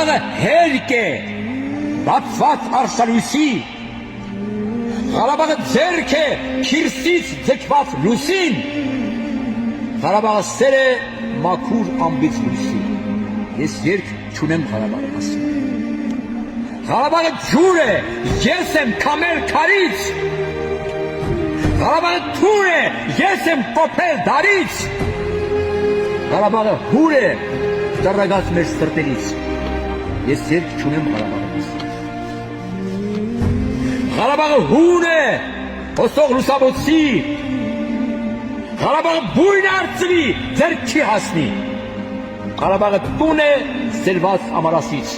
Ղարաբաղը հերկ է, բացված արշալույսի, Ղարաբաղը ձեռք է, քիրսից ձգված լուսին, Ղարաբաղը սեր է, մաքուր ամբից լույսի, ես երկ չունեմ Ղարաբաղի մասին։ Ղարաբաղը ջուր է, ես եմ քամել քարից, Ղարաբաղը թուր է, ես եմ կոփել դարից, Ղարաբաղը հուր է, ճառագած մեր սրտերից, ես երկ չունեմ Ղարաբաղի մասին։ Ղարաբաղը հուն է, հոսող լուսաբոցի, Ղարաբաղը բույն արծվի, ձեռք չի հասնի, Ղարաբաղը տուն է, սերված ամարասից,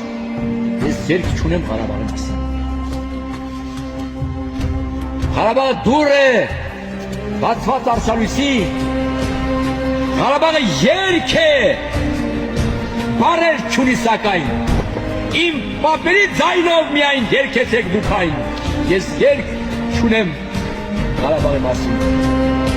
ես երկ չունեմ Ղարաբաղի մասին։ Ղարաբաղը դուռ է, բացված արշալույսի, Ղարաբաղը երկ է, բառեր չունի սակայն, իմ պապերի ձայնով միայն երգեցեք դուք այն, ես երկ չունեմ Ղարաբաղի մասին։